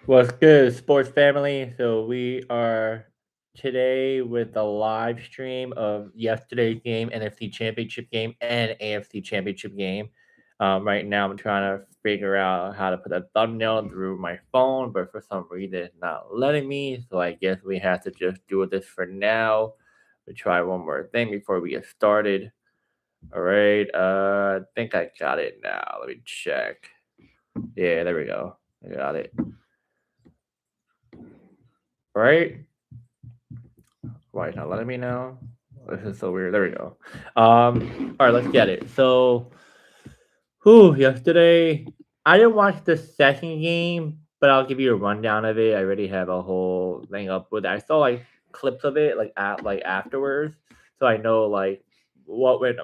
What's good, sports family? So we are today with a live stream of yesterday's game, NFC Championship game, and AFC Championship game. Right now, I'm trying to figure out how to put a thumbnail through my phone, but for some reason, it's not letting me. So I guess we have to just do this for now. We try one more thing before we get started. All right. I think I got it now. Let me check. Yeah, there we go. I got it. All right. Why it's not letting me now? This is so weird. There we go. All right, let's get it. So, yesterday I didn't watch the second game, but I'll give you a rundown of it. I already have a whole thing up with it. I saw like clips of it like afterwards, so I know like what went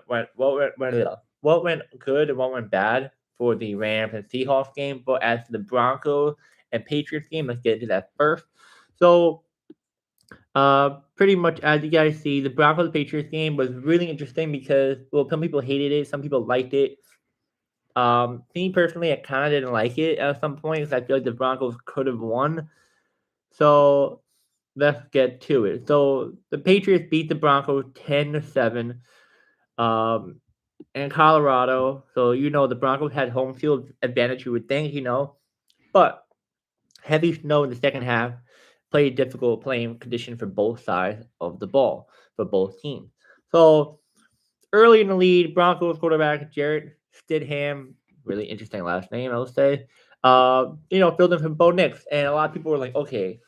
good and what went bad for the Rams and Seahawks game. But as for the Broncos and Patriots game, let's get into that first. So pretty much as you guys see, the Broncos Patriots game was really interesting because some people hated it, some people liked it. Me personally, I kind of didn't like it at some points. I feel like the Broncos could have won. So let's get to it. So the Patriots beat the Broncos 10-7 um, in Colorado. So the Broncos had home field advantage. You would think, but heavy snow in the second half played difficult playing condition for both sides of the ball for both teams. So early in the lead, Broncos quarterback Jarrett Stidham, really interesting last name, I will say, filled in for Bo Nix. And a lot of people were like, okay,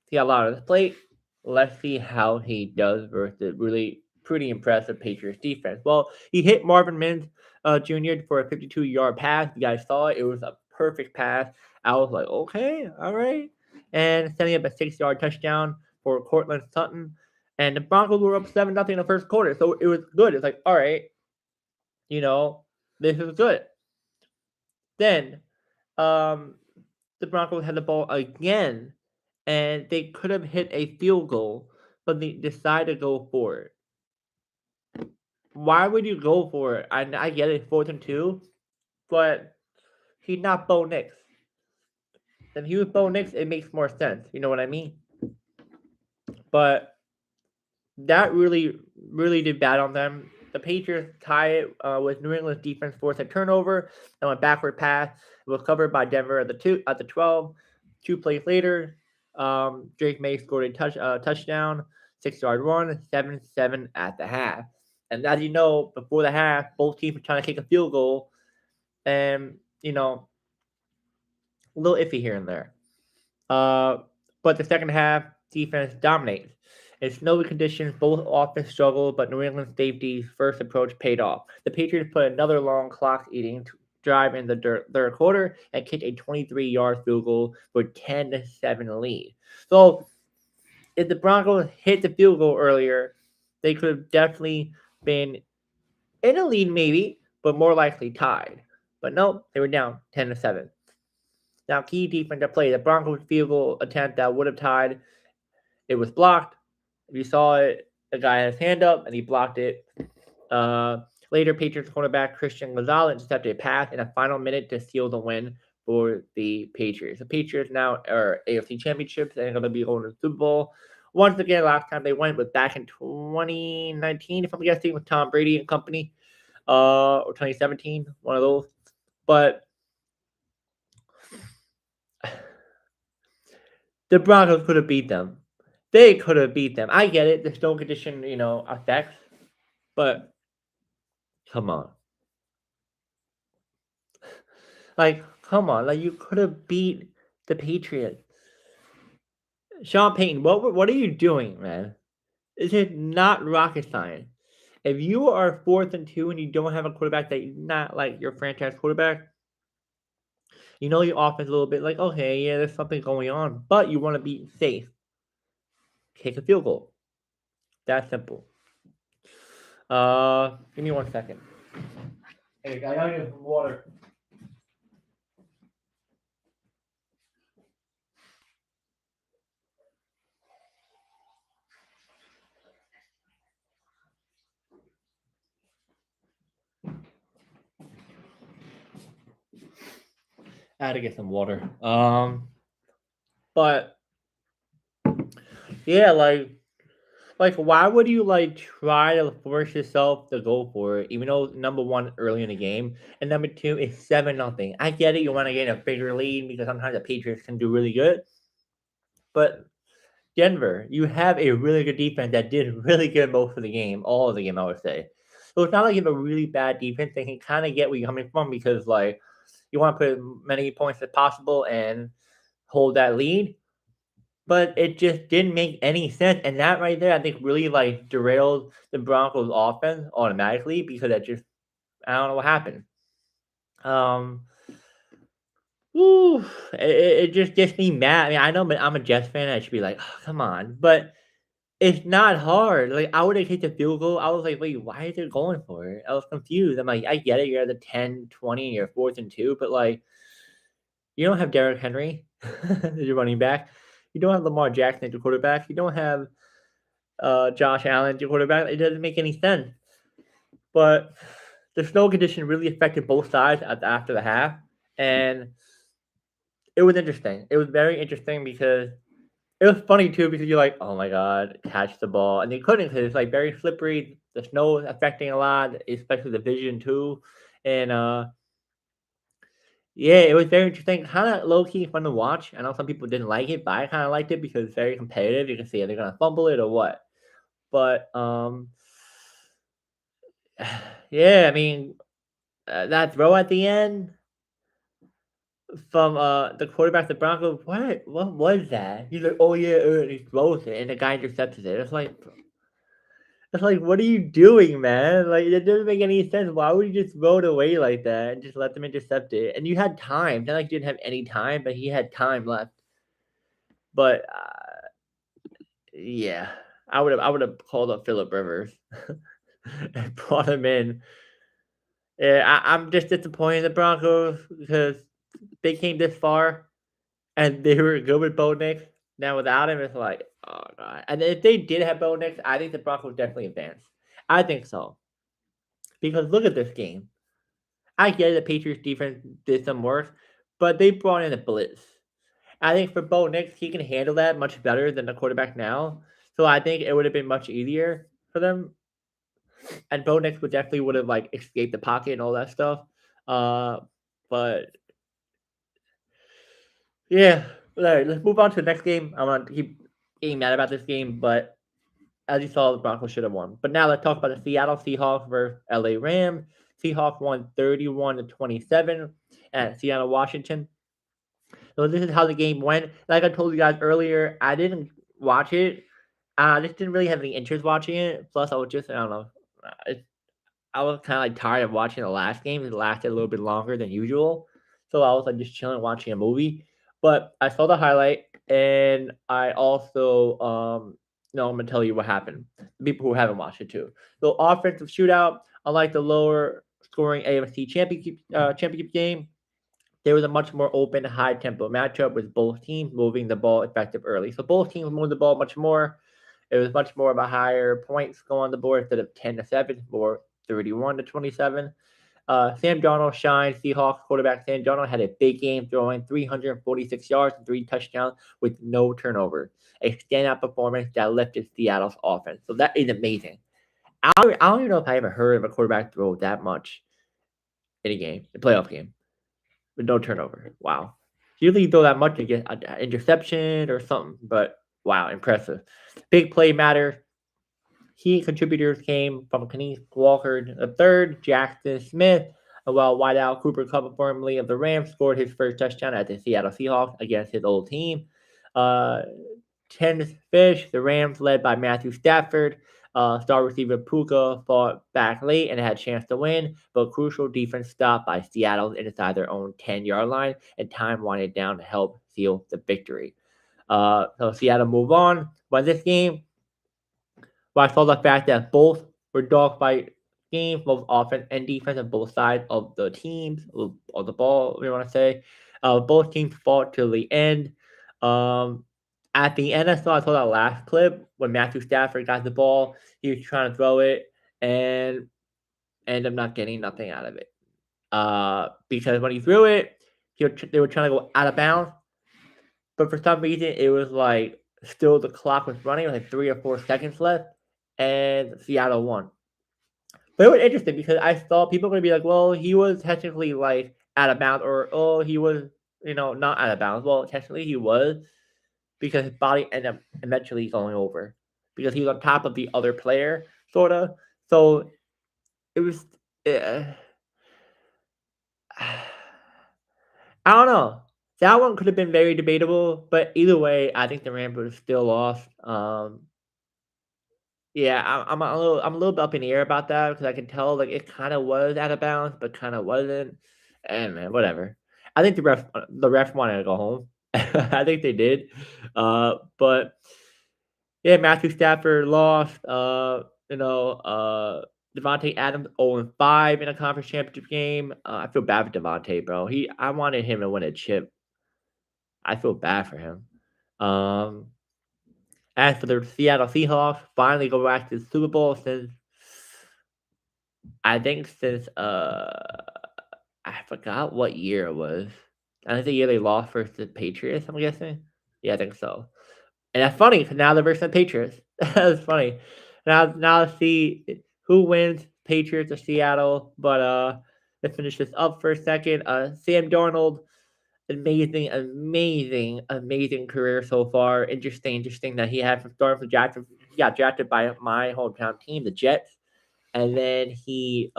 he got a lot of the plate. Let's see how he does versus really pretty impressive Patriots defense. Well, he hit Marvin Mims Jr. for a 52-yard pass. You guys saw it. It was a perfect pass. I was like, okay, all right. And setting up a 6-yard touchdown for Cortland Sutton. And the Broncos were up 7-0 in the first quarter. So it was good. It's like, all right, you know, this is good. Then um, the Broncos had the ball again, and they could have hit a field goal, but they decided to go for it. Why would you go for it? I get it, 4th and 2, but he's not Bo Nix. If he was Bo Nix, it makes more sense. You know what I mean? But that really did bad on them. The Patriots tie it with New England's defense forced a turnover and went backward pass. It was covered by Denver at the 12. 2 plays later, Drake May scored a touchdown, 6-yard run, 7-7 at the half. And as you know, before the half, both teams were trying to kick a field goal, and a little iffy here and there. But the second half, defense dominates. In snowy conditions, both offense struggled, but New England safety's first approach paid off. The Patriots put another long clock-eating drive in the third quarter and kicked a 23-yard field goal for 10-7 lead. So if the Broncos hit the field goal earlier, they could have definitely been in a lead, maybe, but more likely tied. But no, they were down 10-7. Now, key defensive play. The Broncos field goal attempt that would have tied, it was blocked. If you saw it, the guy had his hand up and he blocked it. Later, Patriots cornerback Christian Gonzalez intercepted a pass in a final minute to seal the win for the Patriots. The Patriots now are AFC Championships and are going to be going to the Super Bowl. Once again, last time they went was back in 2019, if I'm guessing, with Tom Brady and company, or 2017, one of those. But the Broncos could have beat them. They could have beat them. I get it. The snow condition, affects. But come on. Like, come on. Like, you could have beat the Patriots. Sean Payton, what are you doing, man? This is not rocket science. If you are 4th and 2 and you don't have a quarterback that not like your franchise quarterback, your offense a little bit like, okay, yeah, there's something going on, but you want to be safe. Kick a field goal. That simple. Give me 1 second. Hey, I gotta get some water. I had to get some water. But yeah, like why would you like try to force yourself to go for it, even though number one early in the game, and number two is 7-0. I get it, you want to get a bigger lead because sometimes the Patriots can do really good, but Denver, you have a really good defense that did really good most of the game, all of the game, I would say. So it's not like you have a really bad defense. They can kind of get where you're coming from because, like, you want to put as many points as possible and hold that lead. But it just didn't make any sense. And that right there, I think, really, like, derailed the Broncos' offense automatically because it just, I don't know what happened. Um, Woo, it just gets me mad. I mean, I know I'm a Jets fan. I should be like, oh, come on. But it's not hard. Like, I would've hit the field goal. I was like, "Wait, why is it going for it?" I was confused. I'm like, "I get it. You're at the 10, 20, and you're 4th and 2, but, like, you don't have Derrick Henry as your running back. You don't have Lamar Jackson as your quarterback. You don't have, Josh Allen as your quarterback. It doesn't make any sense." But the snow condition really affected both sides after the half, and it was interesting. It was very interesting because it was funny too because you're like, "Oh my god, catch the ball," and they couldn't because it's, like, very slippery. The snow is affecting a lot, especially the vision too, and, yeah, it was very interesting, kinda low-key fun to watch. I know some people didn't like it, but I kinda liked it because it's very competitive. You can see if they're gonna fumble it or what. But, yeah, I mean, that throw at the end from, the quarterback, the Broncos, what was that? He's like, "Oh, yeah," and he throws it, and the guy intercepted it. It's like, what are you doing, man? Like, it doesn't make any sense. Why would you just throw it away like that and just let them intercept it? And you had time. It's not like you didn't have any time, but he had time left. But yeah, I would have called up Philip Rivers and brought him in. Yeah, I'm just disappointed in the Broncos because they came this far and they were good with Bo Nix. Now without him, it's like, oh god. And if they did have Bo Nix, I think the Broncos definitely advance. I think so because look at this game. I get it, the Patriots defense did some work, but they brought in a blitz. I think for Bo Nix, he can handle that much better than the quarterback now. So I think it would have been much easier for them. And Bo Nix would have like escaped the pocket and all that stuff. Uh, but yeah, all right, let's move on to the next game. I want to keep getting mad about this game, but as you saw, the Broncos should have won. But now let's talk about the Seattle Seahawks versus LA Rams. Seahawks won 31-27 at Seattle, Washington. So this is how the game went. Like I told you guys earlier, I didn't watch it. I just didn't really have any interest watching it. Plus, I was just, I don't know. I was kind of like tired of watching the last game. It lasted a little bit longer than usual. So I was like just chilling watching a movie. But I saw the highlight and I also no, I'm gonna tell you what happened. People who haven't watched it too. So offensive shootout, unlike the lower scoring AFC championship game, there was a much more open, high tempo matchup with both teams moving the ball effective early. So both teams moved the ball much more. It was much more of a higher points go on the board instead of 10-7 or 31-27. Sam Darnold shined. Seahawks quarterback Sam Darnold had a big game, throwing 346 yards and 3 touchdowns with no turnover. A standout performance that lifted Seattle's offense. So that is amazing. I don't even know if I ever heard of a quarterback throw that much in a game, a playoff game, with no turnover. Wow. Usually you throw that much to get an interception or something, but wow, impressive. Big play matter. Key contributors came from Kenneth Walker III, Jackson Smith, while wideout Cooper Kupp, formerly of the Rams, scored his first touchdown at the Seattle Seahawks against his old team. Tennis Fish, the Rams, led by Matthew Stafford. Star receiver Puka fought back late and had a chance to win, but crucial defense stopped by Seattle inside their own 10-yard line, and time winded down to help seal the victory. So Seattle move on. Won this game. But I saw the fact that both were dogfight games, both offense and defense on both sides of the teams, of the ball, we want to say. Both teams fought till the end. Um, at the end, I saw that last clip when Matthew Stafford got the ball. He was trying to throw it and ended up not getting nothing out of it. Because when he threw it, they were trying to go out of bounds, but for some reason it was like still the clock was running, like 3 or 4 seconds left, and Seattle won. But it was interesting because I thought people were gonna be like, well, he was technically like out of bounds, or oh, he was, not out of bounds. Well, technically he was because his body ended up eventually going over because he was on top of the other player, sorta. So it was. Uh, I don't know. That one could have been very debatable, but either way, I think the Rams would have still lost. Yeah, I'm a little bit up in the air about that because I can tell like it kind of was out of bounds, but kind of wasn't. And man, whatever. I think the ref wanted to go home. I think they did. But yeah, Matthew Stafford lost. Devontae Adams 0-5 in a conference championship game. I feel bad for Devontae, bro. I wanted him to win a chip. I feel bad for him. Um, as for the Seattle Seahawks, finally go back to the Super Bowl since I forgot what year it was. I think the year they lost versus the Patriots, I'm guessing. Yeah, I think so. And that's funny because now they're versus the Patriots. That's funny. Now let's see who wins, Patriots or Seattle. But let's finish this up for a second. Sam Darnold, amazing, amazing, amazing career so far. Interesting that he had from starting from drafted. He got drafted by my hometown team, the Jets, and then he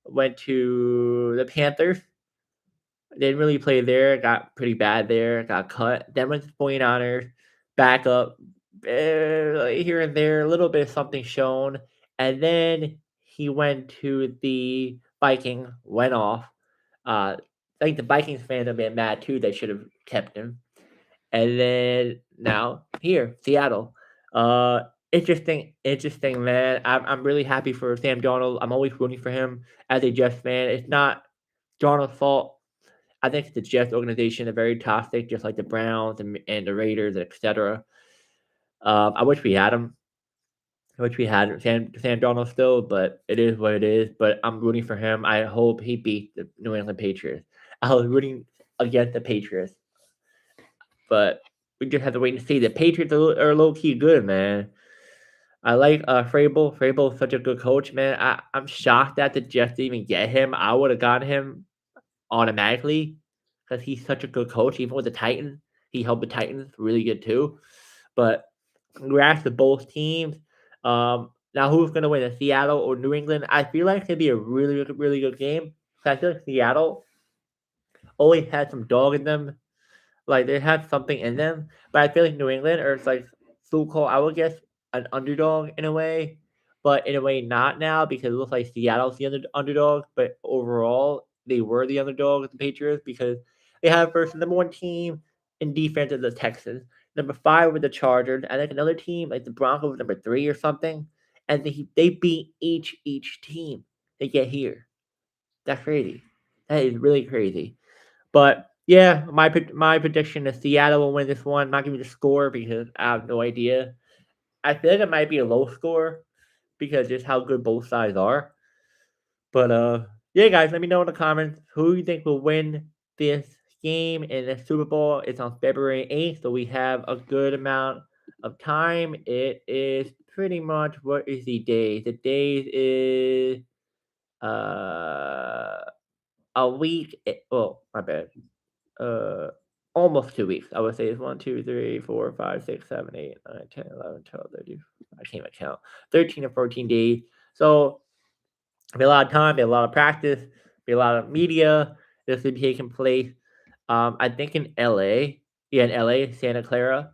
went to the Panthers. Didn't really play there. Got pretty bad there. Got cut. Then went to the 49ers. Back up here and there. A little bit of something shown. And then he went to the Vikings. Went off. I think the Vikings fans have been mad too. They should have kept him. And then now here, Seattle. Interesting, man. I'm really happy for Sam Darnold. I'm always rooting for him as a Jets fan. It's not Darnold's fault. I think the Jets organization are very toxic, just like the Browns and the Raiders, etc. I wish we had him. I wish we had Sam Darnold still, but it is what it is. But I'm rooting for him. I hope he beats the New England Patriots. I was rooting against the Patriots, but we just have to wait and see. The Patriots are low key good, man. I like Frable. Frable is such a good coach, man. I'm shocked that the Jets didn't even get him. I would have gotten him automatically because he's such a good coach. Even with the Titans, he helped the Titans really good too. But congrats to both teams. Now who's gonna win, Seattle or New England? I feel like it's gonna be a really good game. I feel like Seattle always had some dog in them. Like they have something in them, but I feel like New England or it's like so-called, I would guess, an underdog in a way, but in a way not now because it looks like Seattle's the underdog. But overall, they were the underdog with the Patriots because they have first number one team in defense of the Texans, number five with the Chargers, and like another team like the Broncos number three or something, and they beat each team they get here. That's crazy. That is really crazy. But yeah, my prediction is Seattle will win this one. I'm not giving you the score because I have no idea. I feel like it might be a low score because just how good both sides are. But yeah, guys, let me know in the comments who you think will win this game in the Super Bowl. It's on February 8th, so we have a good amount of time. It is pretty much what is the day? The day is uh a week. Oh, my bad. uh Almost 2 weeks. I would say it's 1, 2, 3, 4, 5, 6, 7, 8, 9, 10, 11, 12, 13. I can't even count. 13 or 14 days. So be a lot of time, be a lot of practice, be a lot of media. This will be taking place. I think in LA. Yeah, in LA, Santa Clara,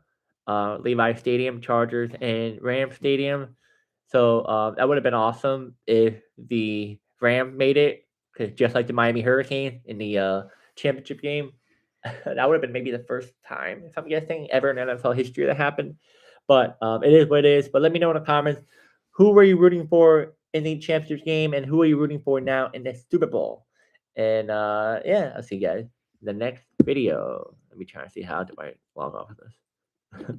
Levi Stadium, Chargers and Rams Stadium. So that would have been awesome if the Rams made it, because just like the Miami Hurricanes in the championship game, that would have been maybe the first time, if I'm guessing, ever in NFL history that happened. But it is what it is. But let me know in the comments who were you rooting for in the championship game and who are you rooting for now in the Super Bowl. And yeah, I'll see you guys in the next video. Let me try to see how do I log off of this.